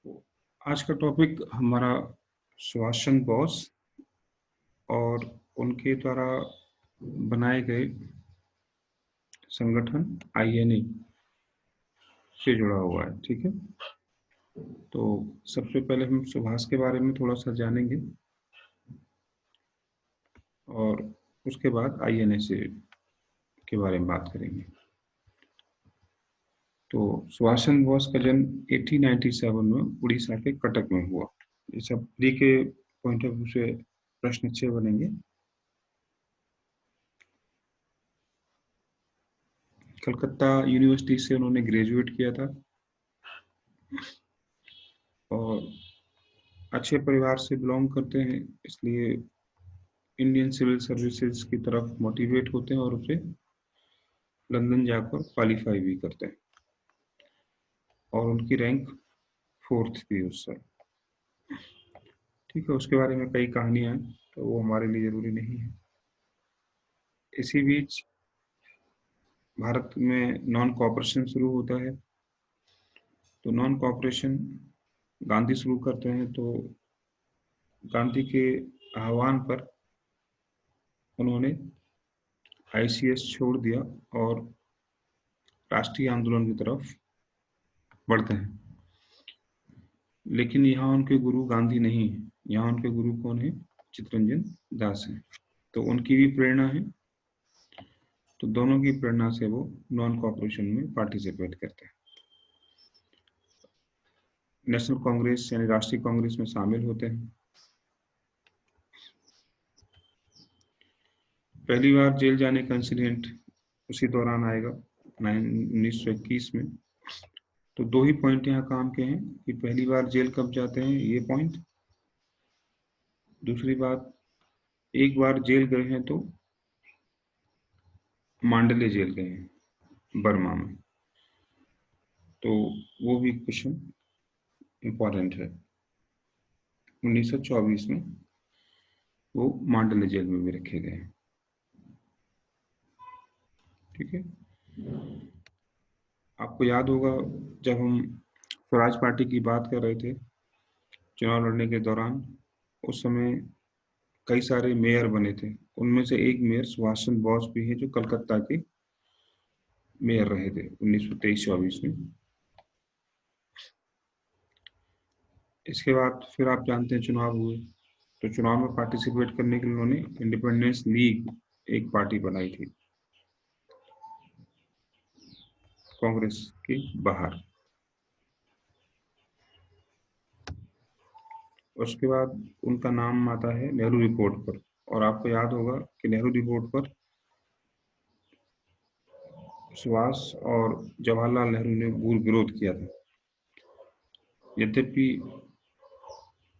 तो आज का टॉपिक हमारा सुभाष चंद्र बोस और उनके द्वारा बनाए गए संगठन आईएनए से जुड़ा हुआ है। ठीक है, तो सबसे पहले हम सुभाष के बारे में थोड़ा सा जानेंगे और उसके बाद आईएनए से के बारे में बात करेंगे। तो सुभाष चंद्र बोस का जन्म 1897 में उड़ीसा के कटक में हुआ। ये सब प्री के पॉइंट ऑफ व्यू से प्रश्न अच्छे बनेंगे। कलकत्ता यूनिवर्सिटी से उन्होंने ग्रेजुएट किया था और अच्छे परिवार से बिलोंग करते हैं, इसलिए इंडियन सिविल सर्विसेज की तरफ मोटिवेट होते हैं और उसे लंदन जाकर क्वालिफाई भी करते हैं और उनकी रैंक 4th थी उस साल। ठीक है, उसके बारे में कई कहानियां हैं तो वो हमारे लिए जरूरी नहीं है। इसी बीच भारत में नॉन कॉपरेशन शुरू होता है। तो नॉन कॉपरेशन गांधी शुरू करते हैं, तो गांधी के आह्वान पर उन्होंने आईसीएस छोड़ दिया और राष्ट्रीय आंदोलन की तरफ बढ़ते हैं। लेकिन यहाँ उनके गुरु गांधी नहीं है, यहाँ उनके गुरु कौन है? चित्तरंजन दास हैं। तो उनकी भी प्रेरणा है, तो दोनों की प्रेरणा से वो नॉन कॉपरेशन में पार्टिसिपेट करते हैं। नेशनल कांग्रेस यानी राष्ट्रीय कांग्रेस में शामिल होते हैं। पहली बार जेल जाने का इंसिडेंट उसी दौरान आएगा 1921 में। तो दो ही पॉइंट यहाँ काम के हैं कि पहली बार जेल कब जाते हैं, ये पॉइंट। दूसरी बात, एक बार जेल गए हैं तो मांडले जेल गए हैं बर्मा में, तो वो भी क्वेश्चन इम्पोर्टेंट है। 1924 में वो मांडले जेल में भी रखे गए हैं। ठीक है, आपको याद होगा जब हम स्वराज पार्टी की बात कर रहे थे चुनाव लड़ने के दौरान, उस समय कई सारे मेयर बने थे। उनमें से एक मेयर सुभाष चंद्र बोस भी है, जो कलकत्ता के मेयर रहे थे 1923-24 में। इसके बाद फिर आप जानते हैं चुनाव हुए, तो चुनाव में पार्टिसिपेट करने के लिए उन्होंने इंडिपेंडेंस लीग एक पार्टी बनाई थी कांग्रेस के बाहर। उसके बाद उनका नाम आता है नेहरू रिपोर्ट पर, और आपको याद होगा कि नेहरू रिपोर्ट पर सुभाष और जवाहरलाल नेहरू ने विरोध किया था। यद्यपि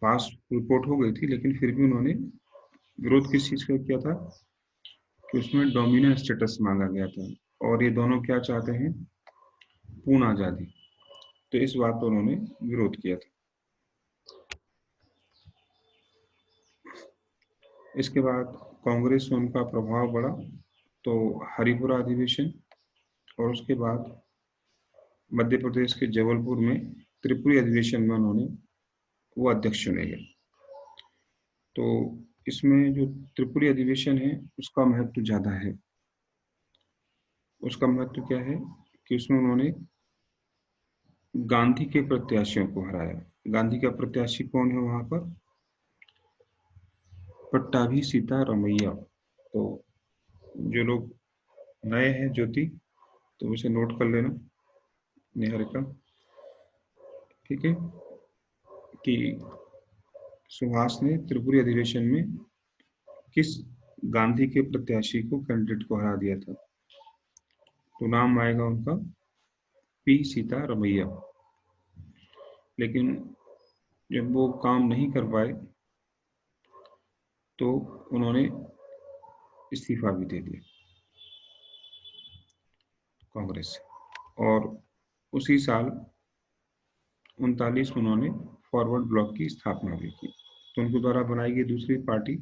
पास रिपोर्ट हो गई थी, लेकिन फिर भी उन्होंने विरोध किस चीज का किया था कि उसमें डोमिनेंट स्टेटस मांगा गया था, और ये दोनों क्या चाहते हैं? पूर्ण आजादी। तो इस बात पर उन्होंने विरोध किया था। इसके बाद कांग्रेस में उनका प्रभाव बढ़ा, तो हरिपुरा अधिवेशन और उसके बाद मध्य प्रदेश के जबलपुर में त्रिपुरी अधिवेशन में उन्होंने वो अध्यक्ष चुने गए। तो इसमें जो त्रिपुरी अधिवेशन है उसका महत्व ज्यादा है। उसका महत्व क्या है कि उसमें उन्होंने गांधी के प्रत्याशियों को हराया। गांधी का प्रत्याशी कौन है वहां पर? पट्टाभी सीता रमैया। तो जो लोग नए हैं ज्योति, तो उसे नोट कर लेना निहारिका। ठीक है, कि सुभाष ने त्रिपुरी अधिवेशन में किस गांधी के प्रत्याशी को, कैंडिडेट को हरा दिया था? तो नाम आएगा उनका पी सीता रमैया। लेकिन जब वो काम नहीं कर पाए तो उन्होंने इस्तीफा भी दे दिया कांग्रेस से। और उसी साल 39 में उन्होंने फॉरवर्ड ब्लॉक की स्थापना भी की। तो उनके द्वारा बनाई गई दूसरी पार्टी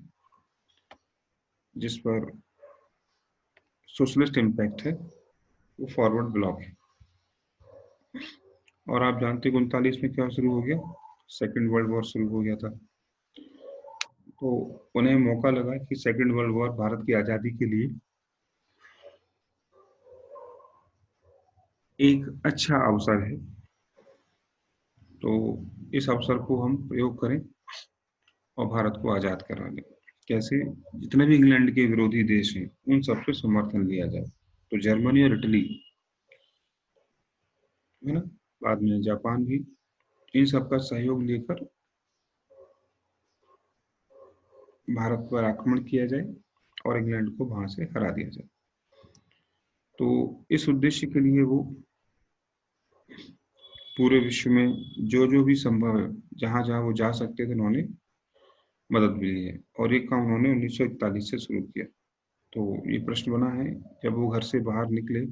जिस पर सोशलिस्ट इम्पैक्ट है वो फॉरवर्ड ब्लॉक है। और आप जानते हैं 39 में क्या शुरू हो गया, सेकेंड वर्ल्ड वॉर शुरू हो गया था। तो उन्हें मौका लगा कि सेकेंड वर्ल्ड वॉर भारत की आज़ादी के लिए एक अच्छा अवसर है, तो इस अवसर को हम प्रयोग करें और भारत को आज़ाद करा लें। कैसे? जितने भी इंग्लैंड के विरोधी देश हैं उन सबसे समर्थन लिया जाए। तो जर्मनी और इटली, है ना, बाद में जापान भी, इन सबका सहयोग लेकर भारत पर आक्रमण किया जाए और इंग्लैंड को वहां से हरा दिया जाए। तो इस उद्देश्य के लिए वो पूरे विश्व में जो जो भी संभव है, जहां जहां वो जा सकते थे, उन्होंने मदद भी ली है। और ये काम उन्होंने 1941 से शुरू किया। तो ये प्रश्न बना है, जब वो घर से बाहर निकले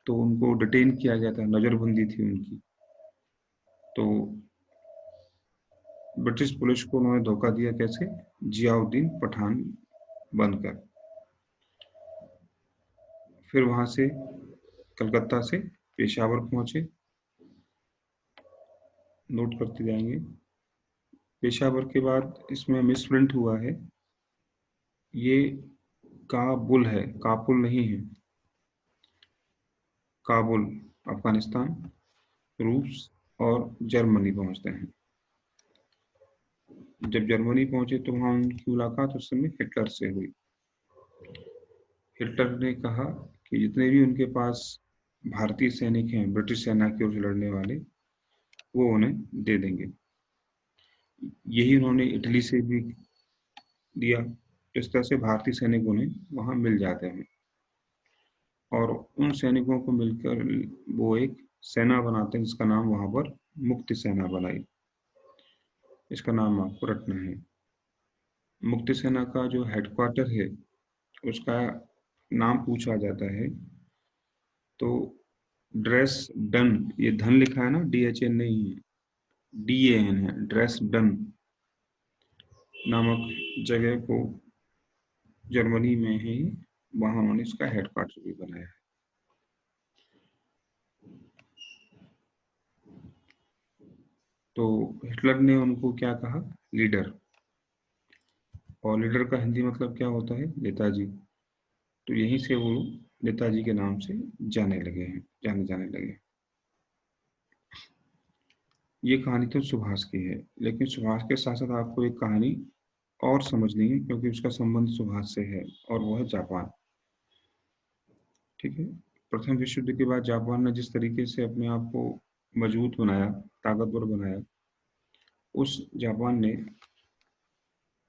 तो उनको डिटेन किया गया था, नजरबंदी थी उनकी। तो ब्रिटिश पुलिस को उन्होंने धोखा दिया। कैसे? जियाउद्दीन पठान बनकर। फिर वहां से कलकत्ता से पेशावर पहुंचे। नोट करते जाएंगे। पेशावर के बाद इसमें मिसप्रिंट हुआ है, ये काबुल है, काबुल नहीं है। काबुल अफगानिस्तान, रूस और जर्मनी पहुंचते हैं। जब जर्मनी पहुंचे तो वहां उनकी मुलाकात उस समय हिटलर से हुई। हिटलर ने कहा कि जितने भी उनके पास भारतीय सैनिक हैं, ब्रिटिश सेना की ओर से लड़ने वाले, वो उन्हें दे देंगे। यही उन्होंने इटली से भी दिया। इस तरह से भारतीय सैनिक उन्हें वहां मिल जाते हैं और उन सैनिकों को मिलकर वो एक सेना बनाते हैं जिसका नाम वहां पर मुक्ति सेना बनाई। इसका नाम आपको रखना है। मुक्ति सेना का जो हेडक्वार्टर है उसका नाम पूछा जाता है तो ड्रेस डन, ये धन लिखा है ना, DHN नहीं है, DAN है, ड्रेस डन नामक जगह को जर्मनी में है, वहां उन्होंने इसका हेडक्वार्टर भी बनाया है। तो हिटलर ने उनको क्या कहा? लीडर। और लीडर का हिंदी मतलब क्या होता है? नेताजी। तो यहीं से वो नेताजी के नाम से जाने जाने लगे। ये कहानी तो सुभाष की है, लेकिन सुभाष के साथ साथ आपको एक कहानी और समझनी है क्योंकि उसका संबंध सुभाष से है, और वो है जापान। ठीक है। प्रथम विश्व युद्ध के बाद जापान ने जिस तरीके से अपने आप को मजबूत बनाया, ताकतवर बनाया, उस जापान ने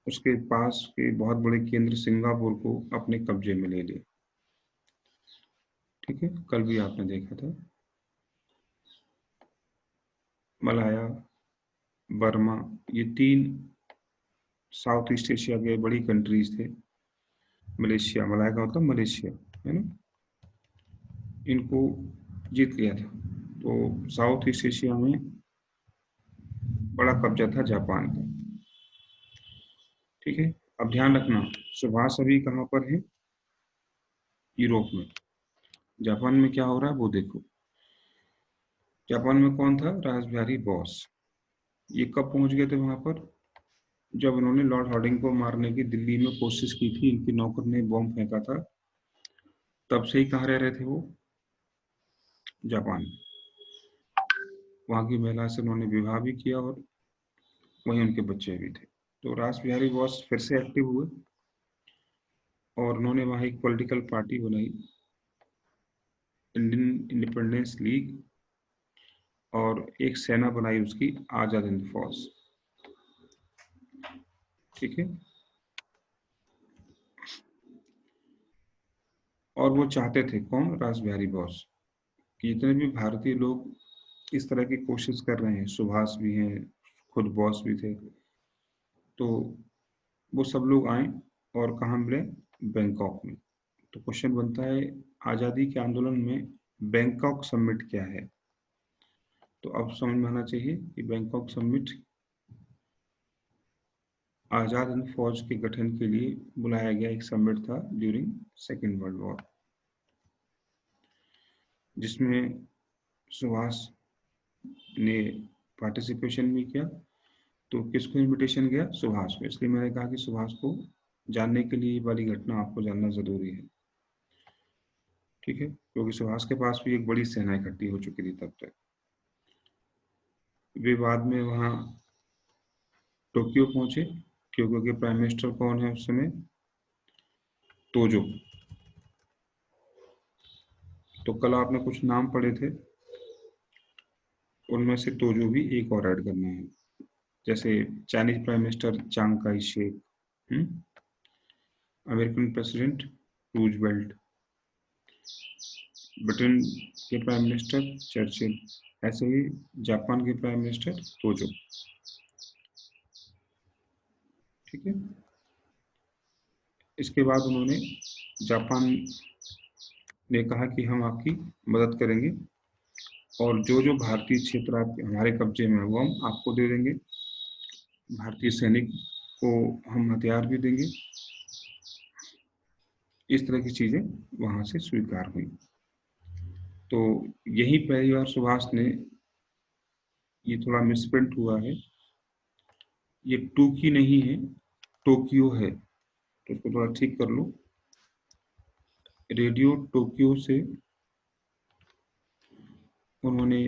उसके पास के बहुत बड़े केंद्र सिंगापुर को अपने कब्जे में ले लिया। ठीक है, कल भी आपने देखा था। मलाया, बर्मा, ये तीन साउथ ईस्ट एशिया के बड़ी कंट्रीज थे। मलेशिया, मलाया का मतलब मलेशिया, है ना, इनको जीत लिया था। तो साउथ ईस्ट एशिया में बड़ा कब्जा था जापान का। ठीक है। अब ध्यान रखना, सुभाष अभी कहाँ पर है? यूरोप में। जापान में क्या हो रहा है वो देखो। जापान में कौन था? रासबिहारी बोस। ये कब पहुंच गए थे वहां पर? जब उन्होंने लॉर्ड हार्डिंग को मारने की दिल्ली में कोशिश की थी, इनकी नौकर ने बॉम्ब फेंका था, तब से ही कहाँ रह रहे थे वो? जापान। वहां की महिला से उन्होंने विवाह भी किया और वहीं उनके बच्चे भी थे। तो रास बिहारी बोस फिर से एक्टिव हुए और उन्होंने वहां एक पॉलिटिकल पार्टी बनाई, इंडियन इंडिपेंडेंस लीग, और एक सेना बनाई उसकी, आजाद हिंद फौज। ठीक है। और वो चाहते थे, कौन? रास बिहारी बोस, कि जितने भी भारतीय लोग इस तरह की कोशिश कर रहे हैं, सुभाष भी हैं, खुद बॉस भी थे, तो वो सब लोग आए और कहाँ मिले? बैंकॉक में। तो क्वेश्चन बनता है, आज़ादी के आंदोलन में बैंकॉक समिट क्या है? तो अब समझ में आना चाहिए कि बैंकॉक समिट आज़ाद हिंद फौज के गठन के लिए बुलाया गया एक समिट था ड्यूरिंग सेकेंड वर्ल्ड वॉर, जिसमें सुभाष ने पार्टिसिपेशन भी किया। तो किसको इनविटेशन गया? सुभाष को। इसलिए मैंने कहा कि सुभाष को जानने के लिए ये वाली घटना आपको जानना जरूरी है, ठीक है, क्योंकि सुभाष के पास भी एक बड़ी सेना इकट्ठी हो चुकी थी तब तक। वे बाद में वहाँ टोक्यो पहुंचे। टोक्यो के प्राइम मिनिस्टर कौन है उस समय? तोजो। तो कल आपने कुछ नाम पढ़े थे, उनमें से तोजो भी एक और ऐड करना है। जैसे Chinese prime minister Chiang Kai Shek, American president Roosevelt, Britain के प्राइम मिनिस्टर चर्चिल, ऐसे ही जापान के प्राइम मिनिस्टर तोजो, ठीक है। इसके बाद उन्होंने, जापान ने कहा कि हम आपकी मदद करेंगे और जो जो भारतीय क्षेत्र आपके हमारे कब्जे में है वो हम आपको दे देंगे। भारतीय सैनिक को हम हथियार भी देंगे। इस तरह की चीजें वहां से स्वीकार हुई। तो यही पहली बार सुभाष ने, ये थोड़ा मिसप्रिंट हुआ है, ये टोकी नहीं है, टोक्यो है, तो इसको थोड़ा ठीक कर लो। रेडियो टोक्यो से उन्होंने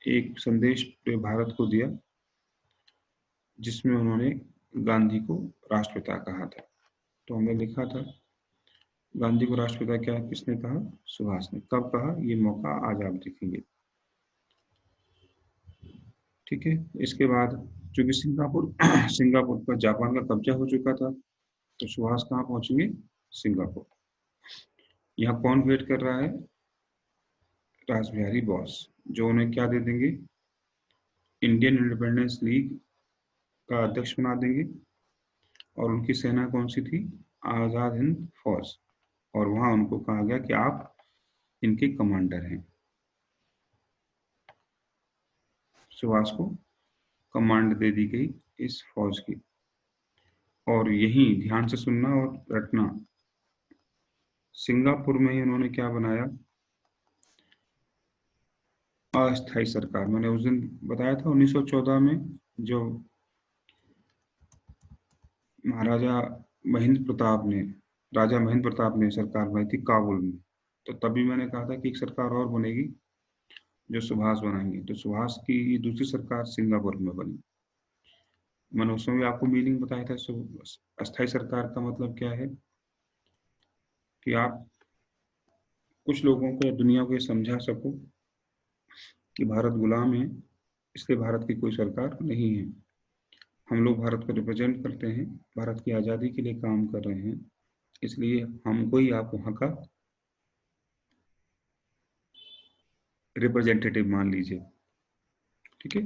एक संदेश पूरे भारत को दिया, जिसमें उन्होंने गांधी को राष्ट्रपिता कहा था। तो हमने लिखा था गांधी को राष्ट्रपिता क्या किसने कहा? सुभाष ने। कब कहा? ये मौका आज आप देखेंगे, ठीक है। इसके बाद चूंकि सिंगापुर सिंगापुर पर जापान का कब्जा हो चुका था, तो सुभाष कहाँ पहुंचेंगे? सिंगापुर। यहाँ कौन वेट कर रहा है? रासबिहारी बोस, जो उन्हें क्या दे देंगे? इंडियन इंडिपेंडेंस लीग का अध्यक्ष बना देंगे। और उनकी सेना कौन सी थी? आजाद हिंद फौज। और वहां उनको कहा गया कि आप इनके कमांडर हैं। सुभाष को कमांड दे दी गई इस फौज की। और यही ध्यान से सुनना और रटना, सिंगापुर में ही उन्होंने क्या बनाया? अस्थायी सरकार। मैंने उस दिन बताया था 1914 में जो महाराजा महेंद्र प्रताप ने, राजा महेंद्र प्रताप ने सरकार बनाई थी काबुल में, तो तभी मैंने कहा था कि एक सरकार और बनेगी जो सुभाष बनाएंगे। तो सुभाष की दूसरी सरकार सिंगापुर में बनी। मैंने उसमें भी आपको मीनिंग बताया था। अस्थायी सरकार का मतलब क्या है? कि आप कुछ लोगों को या दुनिया को ये समझा सको कि भारत गुलाम है, इसलिए भारत की कोई सरकार नहीं है। हम लोग भारत को रिप्रेजेंट करते हैं, भारत की आज़ादी के लिए काम कर रहे हैं, इसलिए हमको ही आप वहाँ का रिप्रेजेंटेटिव मान लीजिए, ठीक है।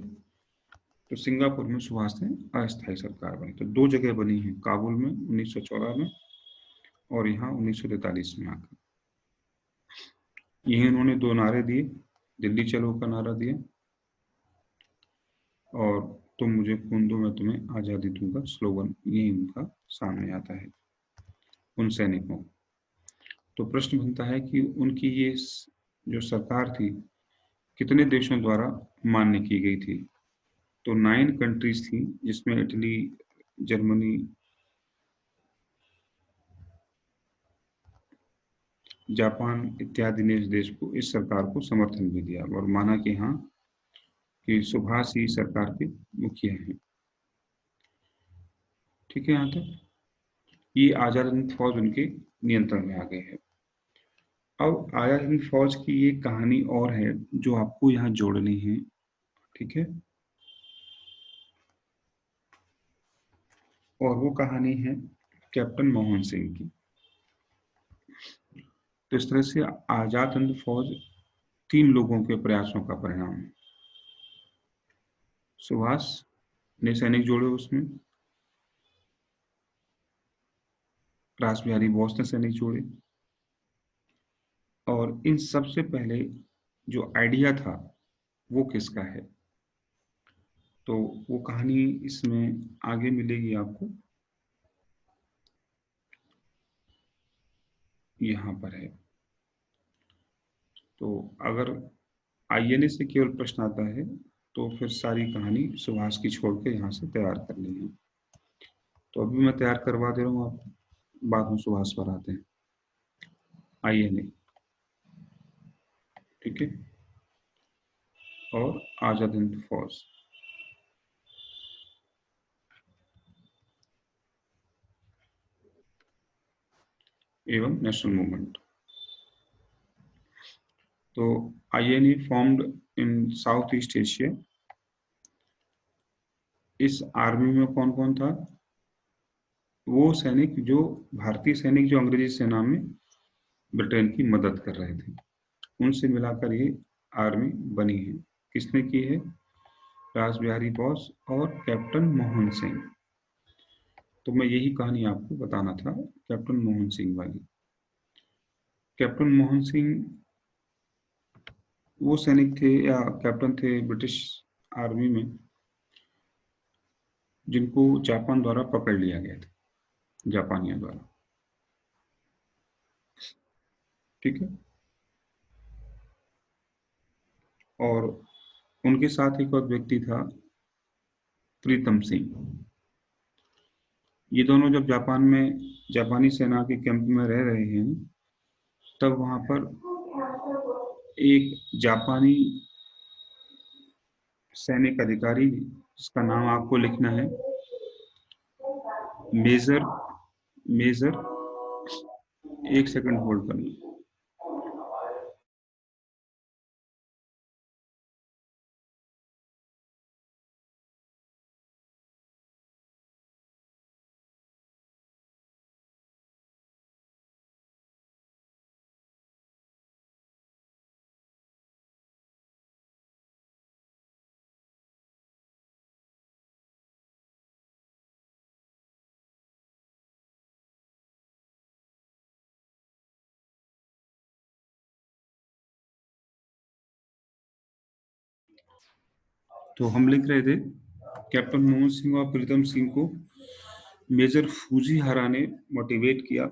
तो सिंगापुर में सुभाष ने अस्थायी सरकार बनी। तो दो जगह बनी है, काबुल में 1914 में और यहाँ 1943 में आकर। यही उन्होंने दो नारे दिए, दिल्ली चलो का नारा दिया और तुम मुझे खून दो मैं तुम्हें आज़ादी दूंगा स्लोगन, यही उनका सामने आता है उन सैनिकों। तो प्रश्न बनता है कि उनकी ये जो सरकार थी कितने देशों द्वारा मान्य की गई थी? तो 9 कंट्रीज थी, जिसमें इटली, जर्मनी, जापान इत्यादि ने इस देश को, इस सरकार को समर्थन भी दिया और माना कि हाँ, कि सुभाष ही सरकार के मुखिया हैं, ठीक है। यहाँ तक ये आजाद हिंद फौज उनके नियंत्रण में आ गई है। अब आजाद हिंद फौज की ये कहानी और है जो आपको यहाँ जोड़नी है, ठीक है। और वो कहानी है कैप्टन मोहन सिंह की। तो इस तरह से आजाद हिंद फौज 3 लोगों के प्रयासों का परिणाम है। सुभाष ने सैनिक जोड़े उसमें, रासबिहारी बोस ने सैनिक जोड़े, और इन सबसे पहले जो आइडिया था वो किसका है? तो वो कहानी इसमें आगे मिलेगी आपको, यहाँ पर है। तो अगर आईएनए से केवल प्रश्न आता है तो फिर सारी कहानी सुभाष की छोड़ के यहाँ से तैयार कर ली है। तो अभी मैं तैयार करवा दे रहा हूँ, आप बाद में सुभाष पर आते हैं। INA, ठीक है, और आजाद हिंद फौज। एवं नेशनल मूवमेंट। तो INA formed in south east Asia. इस आर्मी में कौन कौन था? वो सैनिक जो भारतीय सैनिक जो अंग्रेजी सेना में ब्रिटेन की मदद कर रहे थे, उनसे मिलाकर ये आर्मी बनी है। किसने की है? रास बिहारी बोस और कैप्टन मोहन सिंह। तो मैं यही कहानी आपको बताना था, कैप्टन मोहन सिंह वाली। कैप्टन मोहन सिंह वो सैनिक थे या कैप्टन थे ब्रिटिश आर्मी में जिनको जापान द्वारा पकड़ लिया गया था, जापानियों द्वारा, ठीक है। और उनके साथ एक और व्यक्ति था, प्रीतम सिंह। ये दोनों जब जापान में जापानी सेना के कैंप में रह रहे हैं, तब वहां पर एक जापानी सैनिक अधिकारी, जिसका नाम आपको लिखना है, मेजर मेजर, एक सेकंड होल्ड करना। तो हम लिख रहे थे, कैप्टन मोहन सिंह और प्रीतम सिंह को मेजर फूजीहारा ने मोटिवेट किया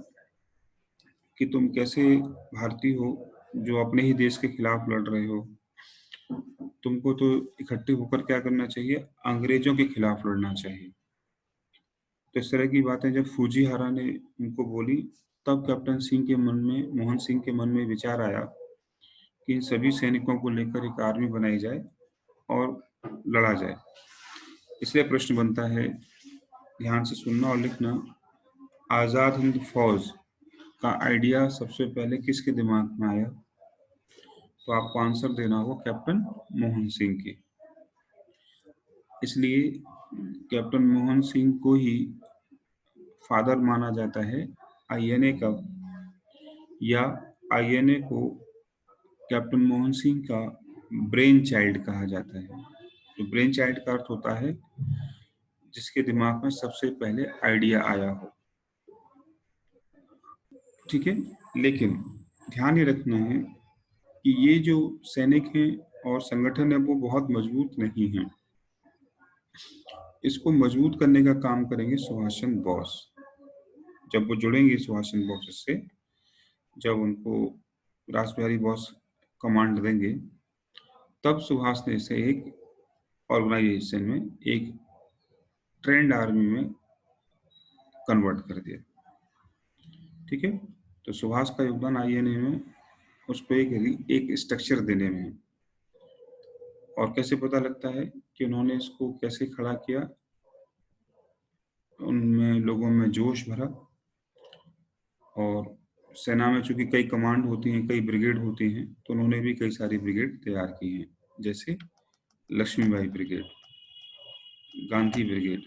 कि तुम कैसे भारतीय हो जो अपने ही देश के खिलाफ लड़ रहे हो, तुमको तो इकट्ठे होकर क्या करना चाहिए, अंग्रेजों के खिलाफ लड़ना चाहिए। तो इस तरह की बातें जब फूजीहारा ने उनको बोली, तब कैप्टन सिंह के मन में, मोहन सिंह के मन में विचार आया कि इन सभी सैनिकों को लेकर एक आर्मी बनाई जाए और लड़ा जाए। इसलिए प्रश्न बनता है, ध्यान से सुनना और लिखना, आजाद हिंद फौज का आइडिया सबसे पहले किसके दिमाग में आया? तो आपको आंसर देना होगा कैप्टन मोहन सिंह के। इसलिए कैप्टन मोहन सिंह को ही फादर माना जाता है INA का, या INA को कैप्टन मोहन सिंह का ब्रेन चाइल्ड कहा जाता है। तो ब्रेन चाइल्ड का अर्थ होता है जिसके दिमाग में सबसे पहले आइडिया आया हो, ठीक है। लेकिन ध्यान ये रखना है कि ये जो सैनिक हैं और संगठन है वो बहुत मजबूत नहीं है। इसको मजबूत करने का काम करेंगे सुभाष चंद्र बोस। जब वो जुड़ेंगे सुभाष चंद्र बोस से, जब उनको रासबिहारी बोस कमांड देंगे, तब सुभाष ने इसे एक ऑर्गेनाइजेशन में, एक ट्रेंड आर्मी में कन्वर्ट कर दिया, ठीक है। तो सुभाष का योगदान INA में उसको एक स्ट्रक्चर देने में है। और कैसे पता लगता है कि उन्होंने इसको कैसे खड़ा किया? उनमें लोगों में जोश भरा, और सेना में चूंकि कई कमांड होती हैं, कई ब्रिगेड होती हैं, तो उन्होंने भी कई सारी ब्रिगेड तैयार की हैं, जैसे लक्ष्मीबाई ब्रिगेड, गांधी ब्रिगेड,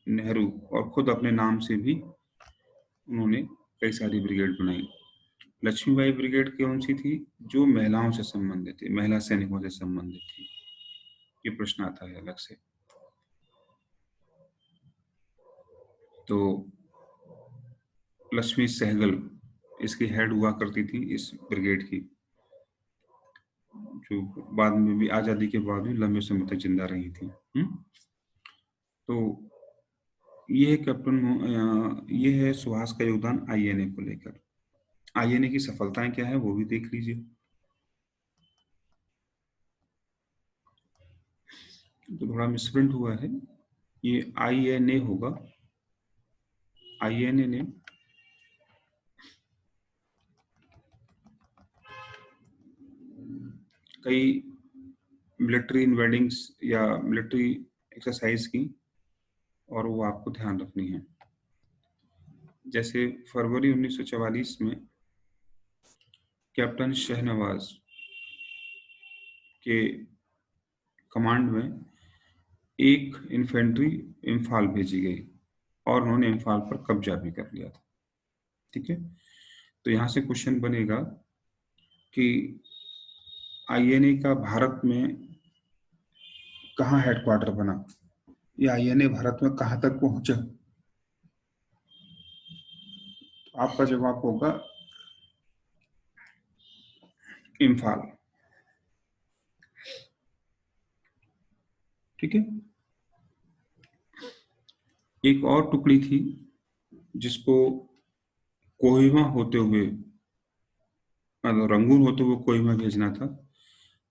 नेहरू, और खुद अपने नाम से भी उन्होंने कई सारी ब्रिगेड बनाई। लक्ष्मीबाई ब्रिगेड कौन सी थी? जो महिलाओं से संबंधित थी, महिला सैनिकों से संबंधित थी। ये प्रश्न आता है अलग से। तो लक्ष्मी सहगल इसकी हेड हुआ करती थी, इस ब्रिगेड की, जो बाद में भी, आजादी के बाद भी लंबे समय तक जिंदा रही थी। तो ये है ये है सुहास का योगदान INA को लेकर। INA की सफलताएं क्या है वो भी देख लीजिए। तो थोड़ा मिसप्रिंट हुआ है, ये INA होगा, INA ने कई मिलिट्री इन्वेडिंग्स या मिलिट्री एक्सरसाइज की, और वो आपको ध्यान रखनी है। जैसे फरवरी 1944 में कैप्टन शहनवाज के कमांड में एक इन्फेंट्री इम्फाल भेजी गई और उन्होंने इम्फाल पर कब्जा भी कर लिया था। ठीक है, तो यहाँ से क्वेश्चन बनेगा कि INA का भारत में कहाँ हेडक्वार्टर बना, या INA भारत में कहाँ तक पहुंचा? तो आपका जवाब होगा इम्फाल। ठीक है, एक और टुकड़ी थी जिसको कोहिमा होते हुए, मतलब रंगून होते हुए कोहिमा भेजना था,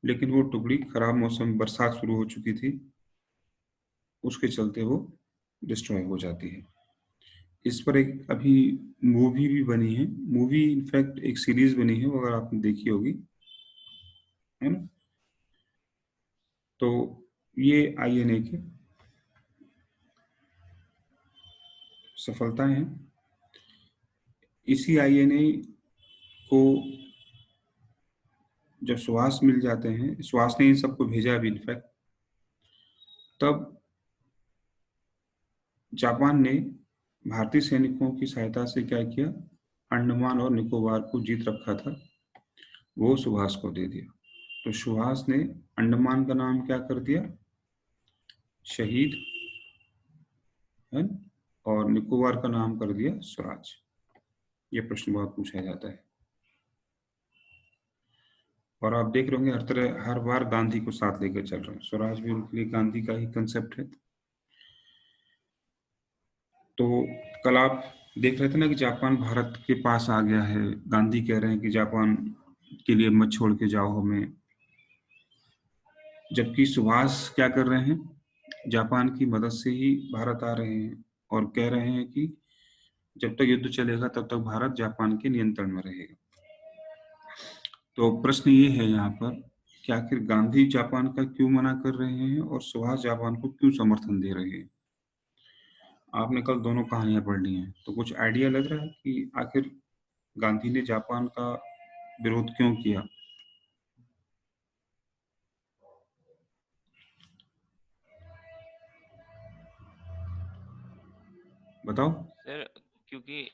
लेकिन वो टुकड़ी खराब मौसम, बरसात शुरू हो चुकी थी, उसके चलते वो डिस्ट्रॉय हो जाती है। इस पर एक अभी मूवी भी बनी है, मूवी इनफैक्ट एक सीरीज बनी है, वो अगर आपने देखी होगी, है ना। तो ये INA की सफलताएं हैं। इसी INA को जब सुहास मिल जाते हैं, सुहास ने इन सबको भेजा भी इनफैक्ट, तब जापान ने भारतीय सैनिकों की सहायता से क्या किया, अंडमान और निकोबार को जीत रखा था, वो सुहास को दे दिया। तो सुहास ने अंडमान का नाम क्या कर दिया, शहीद, है, और निकोबार का नाम कर दिया स्वराज। ये प्रश्न बहुत पूछा जाता है, और आप देख रहे होंगे हर तरह, हर बार गांधी को साथ लेकर चल रहे हैं। स्वराज भी उनके लिए गांधी का ही कंसेप्ट है। तो कल आप देख रहे थे ना कि जापान भारत के पास आ गया है, गांधी कह रहे हैं कि जापान के लिए मत छोड़ के जाओ हमें, जबकि सुभाष क्या कर रहे हैं, जापान की मदद से ही भारत आ रहे हैं और कह रहे हैं कि जब तक युद्ध चलेगा तब तक भारत जापान के नियंत्रण में रहेगा। तो प्रश्न ये है यहाँ पर कि आखिर गांधी जापान का क्यों मना कर रहे हैं और सुभाष जापान को क्यों समर्थन दे रहे हैं? आपने कल दोनों कहानियां पढ़ ली हैं, तो कुछ आइडिया लग रहा है कि आखिर गांधी ने जापान का विरोध क्यों किया? बताओ। सर क्योंकि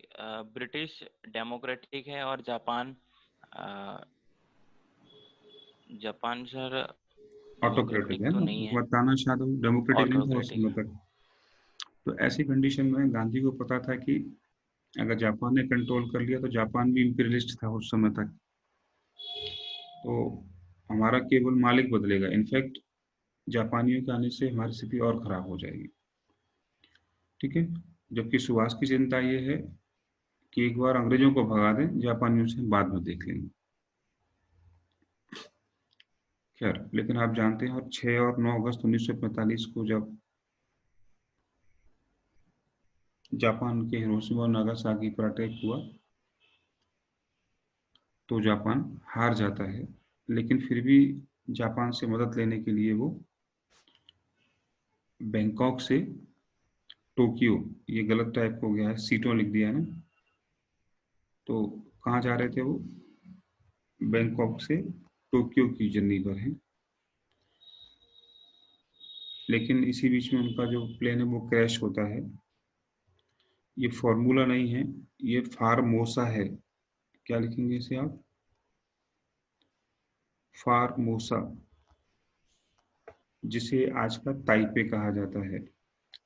ब्रिटिश डेमोक्रेटिक है और Japan Japan sir autocratic democratic है तो ना, नहीं एक है, बार तानाशाह तो डेमोक्रेटिक नहीं था उस ऑटोक्रेटिक समय है। तक। तो ऐसी कंडीशन में गांधी को पता था कि अगर जापान ने कंट्रोल कर लिया तो जापान भी इंपीरियलिस्ट था उस समय तक, तो हमारा केवल मालिक बदलेगा, इनफैक्ट जापानियों के आने से हमारी स्थिति और खराब हो जाएगी। ठीक है, जबकि सुभाष की चिंता ये है कि एक बार अंग्रेजों को भगा दें, जापानियों से बाद में देख लेंगे। खैर, लेकिन आप जानते हैं, और 6 और 9 अगस्त 1945 को जब जापान के हिरोशिमा और नागासाकी पर अटैक हुआ, तो जापान हार जाता है, लेकिन फिर भी जापान से मदद लेने के लिए वो बैंकॉक से टोक्यो, ये गलत टाइप हो गया है, सीटों लिख दिया है ना, तो कहाँ जा रहे थे वो, बैंकॉक से टोक्यो की जर्नी पर है। लेकिन इसी बीच में उनका जो प्लेन है वो क्रैश होता है। ये फॉर्मूला नहीं है, ये फारमोसा है। क्या लिखेंगे इसे आप, फारमोसा, जिसे आज का ताइपे कहा जाता है,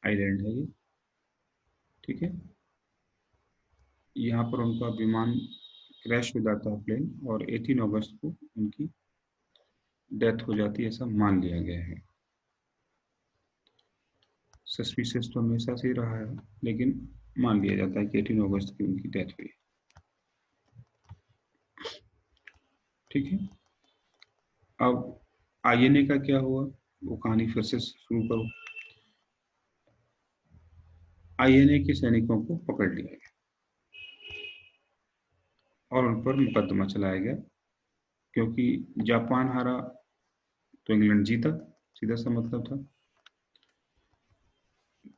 आइलैंड है ये। ठीक है, यहाँ पर उनका विमान क्रैश हो जाता है प्लेन, और 18 अगस्त को उनकी डेथ हो जाती है, ऐसा मान लिया गया है। सस्पिशियस तो हमेशा से ही रहा है, लेकिन मान लिया जाता है कि 18 अगस्त की उनकी डेथ हुई। ठीक है, अब INA का क्या हुआ? वो कहानी फिर से शुरू करो। आईएनए के सैनिकों को पकड़ लिया गया और उन पर मुकदमा चलाया गया, क्योंकि जापान हारा तो इंग्लैंड जीता, सीधा सा मतलब था।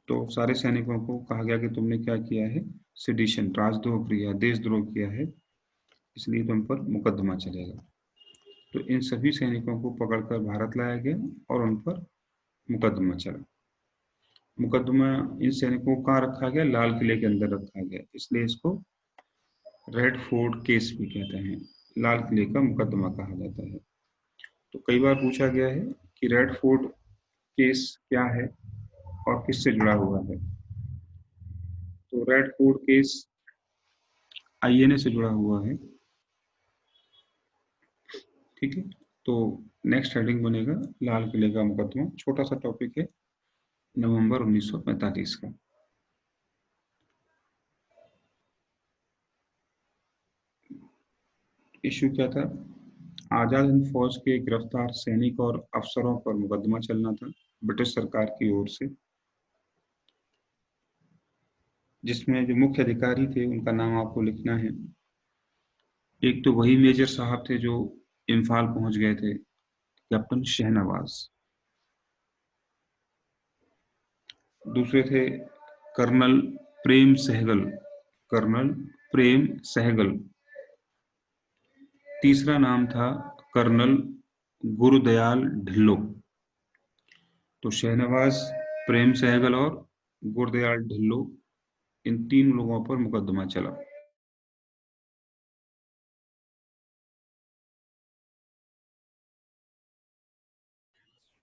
तो सारे सैनिकों को कहा गया कि तुमने क्या किया है, सेडिशन, राजद्रोह किया, देशद्रोह किया है, इसलिए तुम पर मुकदमा चलेगा। तो इन सभी सैनिकों को पकड़कर भारत लाया गया और उन पर मुकदमा चला। मुकदमा इन सैनिकों को कहाँ रखा गया, लाल किले के अंदर रखा गया, इसलिए इसको रेड फोर्ट केस भी कहते हैं, लाल किले का मुकदमा कहा जाता है। तो कई बार पूछा गया है कि रेड फोर्ट केस क्या है और किससे जुड़ा हुआ है। तो रेड फोर्ट केस आईएनए से जुड़ा हुआ है। ठीक है, तो नेक्स्ट हेडिंग बनेगा लाल किले का मुकदमा। छोटा सा टॉपिक है, नवंबर 1945 का। इश्यू क्या था, आजाद हिंद फौज के गिरफ्तार सैनिक और अफसरों पर मुकदमा चलना था ब्रिटिश सरकार की ओर से, जिसमें जो मुख्य अधिकारी थे उनका नाम आपको लिखना है। एक तो वही मेजर साहब थे जो इम्फाल पहुंच गए थे, कैप्टन शहनवाज। दूसरे थे कर्नल प्रेम सहगल, कर्नल प्रेम सहगल। तीसरा नाम था कर्नल गुरुदयाल ढिल्लों। तो शहनवाज, प्रेम सहगल और गुरुदयाल ढिल्लों, इन तीन लोगों पर मुकदमा चला।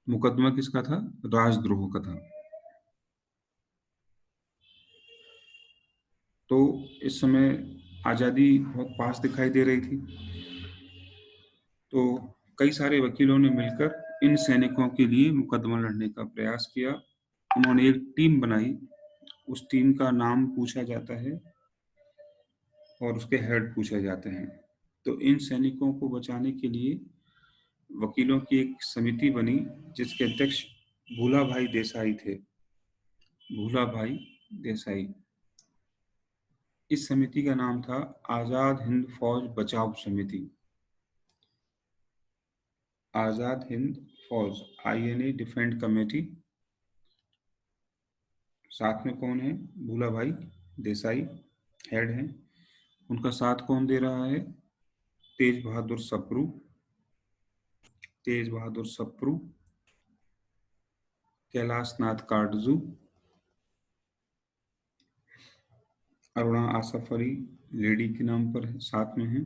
मुकदमा किसका था, राजद्रोह का था। तो इस समय आज़ादी बहुत पास दिखाई दे रही थी, तो कई सारे वकीलों ने मिलकर इन सैनिकों के लिए मुकदमा लड़ने का प्रयास किया। उन्होंने एक टीम बनाई, उस टीम का नाम पूछा जाता है और उसके हेड पूछे जाते हैं। तो इन सैनिकों को बचाने के लिए वकीलों की एक समिति बनी, जिसके अध्यक्ष भूला भाई देसाई थे, भूला भाई देसाई। इस समिति का नाम था आजाद हिंद फौज बचाव समिति, आजाद हिंद फौज, आईएनए डिफेंड कमेटी। साथ में कौन है, भूला भाई देसाई हेड हैं। उनका साथ कौन दे रहा है, तेज बहादुर सप्रू, तेज बहादुर सप्रू, कैलाश नाथ काटजू, अरुणा आसफ अली लेडी के नाम पर साथ में है,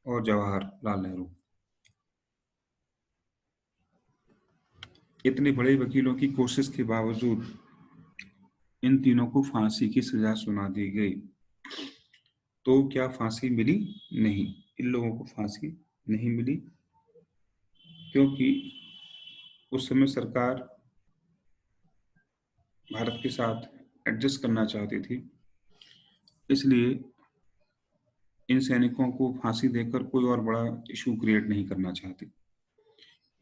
और जवाहरलाल नेहरू। इतने बड़े वकीलों की कोशिश के बावजूद इन तीनों को फांसी की सजा सुना दी गई। तो क्या फांसी मिली, नहीं, इन लोगों को फांसी नहीं मिली, क्योंकि उस समय सरकार भारत के साथ एडजस्ट करना चाहती थी, इसलिए इन सैनिकों को फांसी देकर कोई और बड़ा इशू क्रिएट नहीं करना चाहती।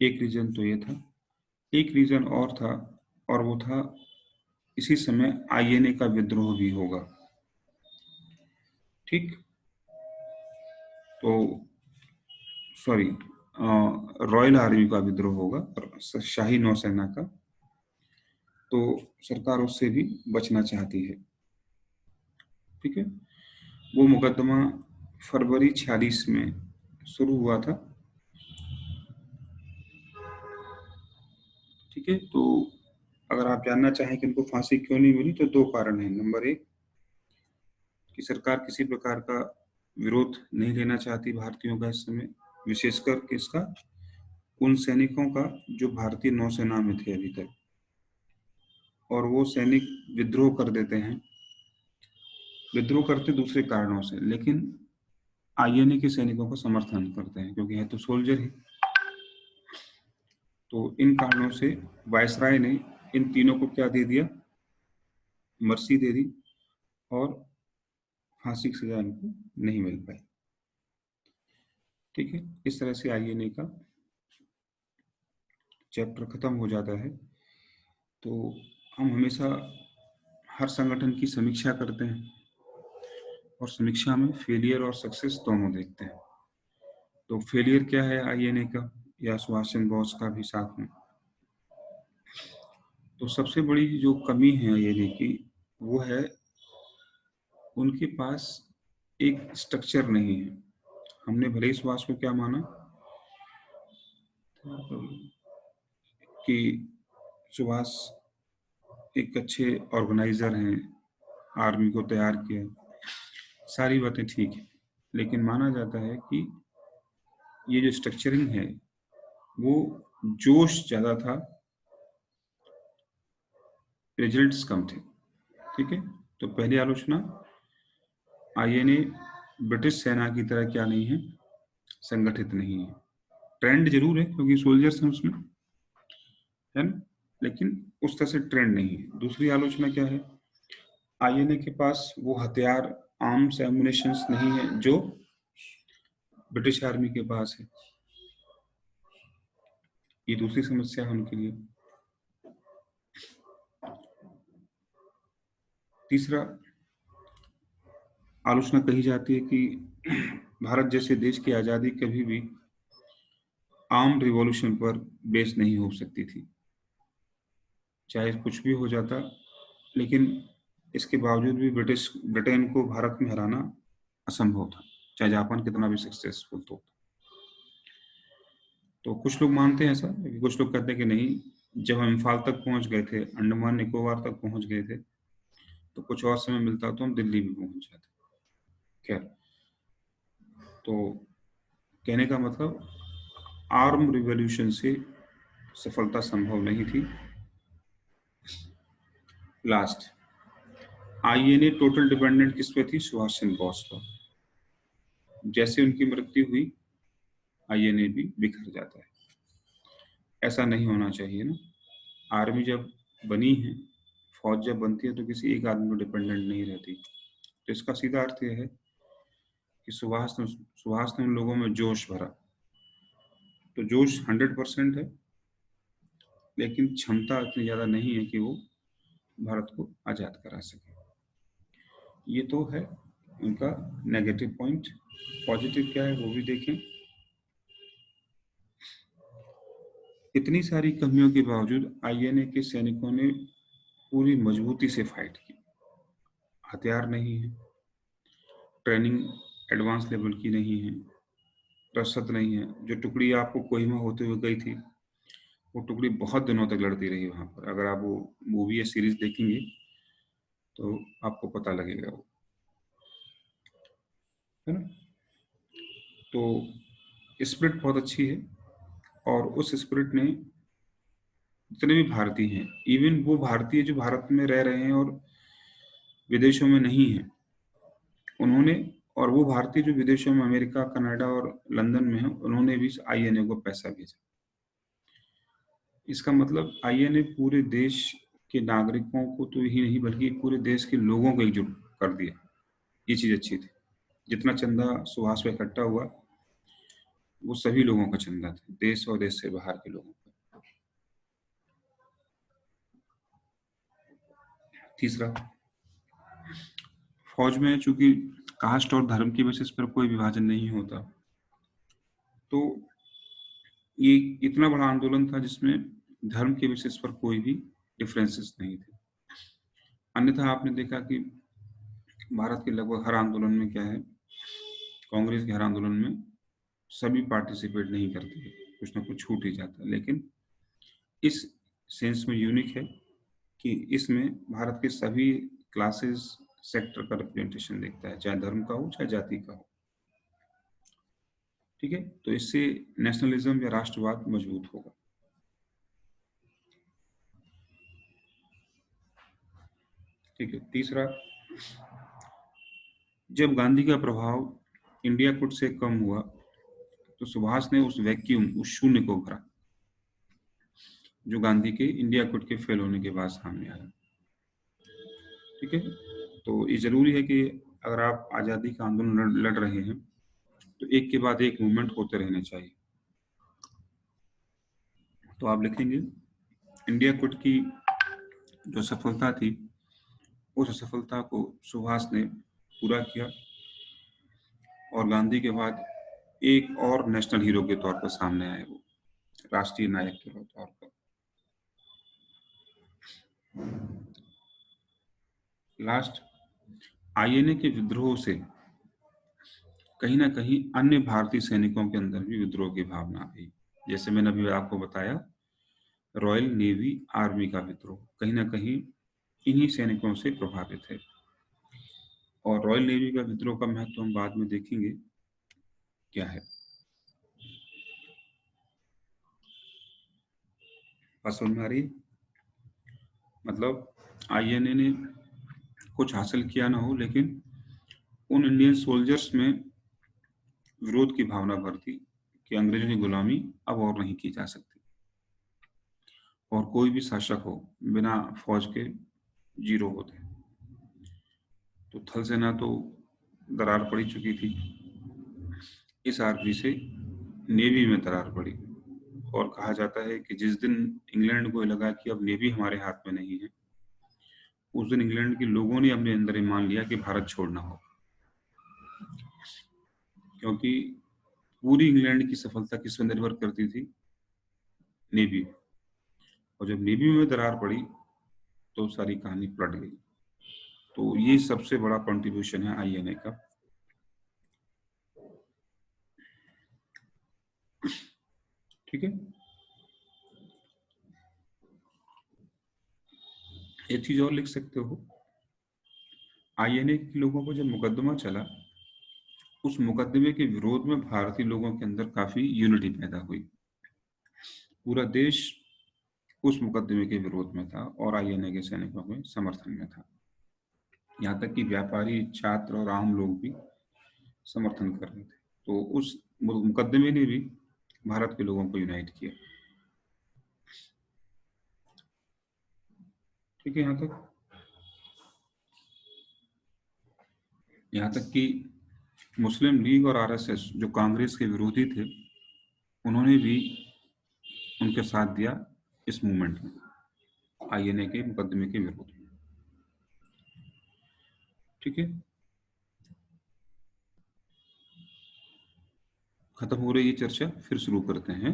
एक रीजन तो ये था। एक रीजन और था, और वो था इसी समय आईएनए का विद्रोह भी होगा। ठीक, तो सॉरी, रॉयल आर्मी का विद्रोह होगा, शाही नौसेना का। तो सरकार उससे भी बचना चाहती है। ठीक है, वो मुकदमा फरवरी 46 में शुरू हुआ था। ठीक है, तो अगर आप जानना चाहें कि इनको फांसी क्यों नहीं मिली, तो दो कारण हैं। नंबर एक, कि सरकार किसी प्रकार का विरोध नहीं लेना चाहती भारतीयों का इस समय, विशेषकर किसका, उन सैनिकों का जो भारतीय नौसेना में थे अभी तक, और वो सैनिक विद्रोह कर देते हैं। विद्रोह करते दूसरे कारणों से, लेकिन आईएनए के सैनिकों का समर्थन करते हैं, क्योंकि है तो सोल्जर ही। तो इन कारणों से वायसराय ने इन तीनों को क्या दे दिया, मर्सी दे दी, और फांसी की सजा इनको नहीं मिल पाई। ठीक है, इस तरह से आईएनए का चैप्टर खत्म हो जाता है तो हम हमेशा हर संगठन की समीक्षा करते हैं और समीक्षा में फेलियर और सक्सेस दोनों देखते हैं। तो फेलियर क्या है आईएनए का या सुभाष चंद्र बोस का भी साथ में? तो सबसे बड़ी जो कमी है आईएनए की वो है उनके पास एक स्ट्रक्चर नहीं है। हमने भले ही सुभाष को क्या माना कि सुभाष एक अच्छे ऑर्गेनाइजर हैं, आर्मी को तैयार किया, सारी बातें ठीक है, लेकिन माना जाता है कि ये जो स्ट्रक्चरिंग है वो जोश ज़्यादा था, रिजल्ट्स कम थे। ठीक है, तो पहली आलोचना, आईएनए ब्रिटिश सेना की तरह क्या नहीं है, संगठित नहीं है। ट्रेंड जरूर है क्योंकि सोल्जर्स हैं उसमें, है ना, लेकिन उस तरह से ट्रेंड नहीं है। दूसरी आलोचना क्या है, आईएनए के पास वो हथियार, आर्म्स, एमुनेशंस नहीं है जो ब्रिटिश आर्मी के पास है। ये दूसरी समस्या है उनके लिए। तीसरा आलोचना कही जाती है कि भारत जैसे देश की आज़ादी कभी भी आर्म रिवॉल्यूशन पर बेस नहीं हो सकती थी, चाहे कुछ भी हो जाता, लेकिन इसके बावजूद भी ब्रिटेन को भारत में हराना असंभव था, चाहे जापान कितना भी सक्सेसफुल तो। तो कुछ लोग मानते हैं ऐसा, कुछ लोग कहते हैं कि नहीं, जब हम इम्फाल तक पहुंच गए थे, अंडमान निकोबार तक पहुंच गए थे, तो कुछ और समय मिलता तो हम दिल्ली भी पहुंच जाते। खैर, तो कहने का मतलब आर्म रिवॉल्यूशन से सफलता संभव नहीं थी। लास्ट, आईएनए टोटल डिपेंडेंट किस पे थी, सुभाष चंद्र बोस पर। जैसे उनकी मृत्यु हुई आईएनए भी बिखर जाता है। ऐसा नहीं होना चाहिए ना। आर्मी जब बनी है, फौज जब बनती है तो किसी एक आदमी पर डिपेंडेंट नहीं रहती। तो इसका सीधा अर्थ यह है कि सुभाष ने उन लोगों में जोश भरा। तो जोश 100% है, लेकिन क्षमता इतनी ज़्यादा नहीं है कि वो भारत को आज़ाद करा सके। ये तो है उनका नेगेटिव पॉइंट। पॉजिटिव क्या है वो भी देखें। इतनी सारी कमियों के बावजूद आईएनए के सैनिकों ने पूरी मजबूती से फाइट की। हथियार नहीं है, ट्रेनिंग एडवांस लेवल की नहीं है, रसद नहीं है। जो टुकड़ी आपको कोहिमा होते हुए गई थी, वो टुकड़ी बहुत दिनों तक लड़ती रही वहां पर। अगर आप वो मूवी या सीरीज देखेंगे तो आपको पता लगेगा वो, है ना। तो स्पिरिट बहुत अच्छी है, और उस स्पिरिट ने जितने भी भारतीय हैं, इवन वो भारतीय जो भारत में रह रहे हैं और विदेशों में नहीं है, उन्होंने, और वो भारतीय जो विदेशों में अमेरिका, कनाडा और लंदन में है, उन्होंने भी आईएनए को पैसा भेजा। इसका मतलब आईएनए पूरे देश के नागरिकों को तो ही नहीं बल्कि पूरे देश के लोगों को एकजुट कर दिया। ये चीज अच्छी थी। जितना चंदा सुहास पे इकट्ठा हुआ वो सभी लोगों का चंदा था, देश और देश से बाहर के लोगों का। तीसरा, फौज में चूंकि कास्ट और धर्म की बेसिस पर कोई विभाजन नहीं होता, तो ये इतना बड़ा आंदोलन था जिसमें धर्म के बेसिस पर कोई भी डिफरेंसेस नहीं थे। अन्यथा आपने देखा कि भारत के लगभग हर आंदोलन में क्या है, कांग्रेस के हर आंदोलन में सभी पार्टिसिपेट नहीं करते, कुछ ना कुछ छूट ही जाता है। लेकिन इस सेंस में यूनिक है कि इसमें भारत के सभी क्लासेस, सेक्टर का रिप्रेजेंटेशन देखता है, चाहे धर्म का हो चाहे जाति का हो। ठीक है, तो इससे नेशनलिज्म या राष्ट्रवाद मजबूत होगा। ठीक है, तीसरा, जब गांधी का प्रभाव इंडिया गुट से कम हुआ तो सुभाष ने उस वैक्यूम, उस शून्य को भरा जो गांधी के इंडिया गुट के फेल होने के बाद सामने आया। ठीक है, तो ये जरूरी है कि अगर आप आज़ादी का आंदोलन लड़ रहे हैं तो एक के बाद एक मूवमेंट होते रहने चाहिए। तो आप लिखेंगे इंडिया गुट की जो सफलता थी, उस सफलता को सुभाष ने पूरा किया और गांधी के बाद एक और नेशनल हीरो के तौर पर सामने आए, वो राष्ट्रीय नायक के तौर पर। लास्ट, आईएनए के विद्रोह से कहीं ना कहीं अन्य भारतीय सैनिकों के अंदर भी विद्रोह की भावना आई। जैसे मैंने अभी आपको बताया, रॉयल नेवी आर्मी का विद्रोह कहीं ना कहीं इन्हीं सैनिकों से प्रभावित है। और रॉयल नेवी का विद्रोह का महत्व हम बाद में देखेंगे क्या है। बात समझ में आ रही है? मतलब आईएनए ने कुछ हासिल किया ना हो, लेकिन उन इंडियन सोल्जर्स में विरोध की भावना भर दी कि अंग्रेजों की गुलामी अब और नहीं की जा सकती, और कोई भी शासक हो बिना फौज के जीरो होते। तो थल सेना तो दरार पड़ी चुकी थी, इस आर्मी से नेवी में दरार पड़ी। और कहा जाता है कि जिस दिन इंग्लैंड को लगा कि अब नेवी हमारे हाथ में नहीं है, उस दिन इंग्लैंड के लोगों ने अपने अंदर ही मान लिया कि भारत छोड़ना हो, क्योंकि पूरी इंग्लैंड की सफलता किस पर निर्भर करती थी? नेवी। और जब नेवी में दरार पड़ी तो सारी कहानी पलट गई। तो ये सबसे बड़ा कंट्रीब्यूशन है आईएनए का। ठीक है, एक चीज और लिख सकते हो, आईएनए के लोगों पर जब मुकदमा चला, उस मुकदमे के विरोध में भारतीय लोगों के अंदर काफी यूनिटी पैदा हुई। पूरा देश उस मुकदमे के विरोध में था और आईएनए के सैनिकों के समर्थन में था। यहाँ तक कि व्यापारी, छात्र और आम लोग भी समर्थन कर रहे थे। तो उस मुकदमे ने भी भारत के लोगों को यूनाइट किया। ठीक है, यहाँ तक कि मुस्लिम लीग और आरएसएस जो कांग्रेस के विरोधी थे, उन्होंने भी उनके साथ दिया इस मूवमेंट में, आईएनए के मुकदमे के विरोध में। ठीक है, खत्म हो रही है चर्चा, फिर शुरू करते हैं।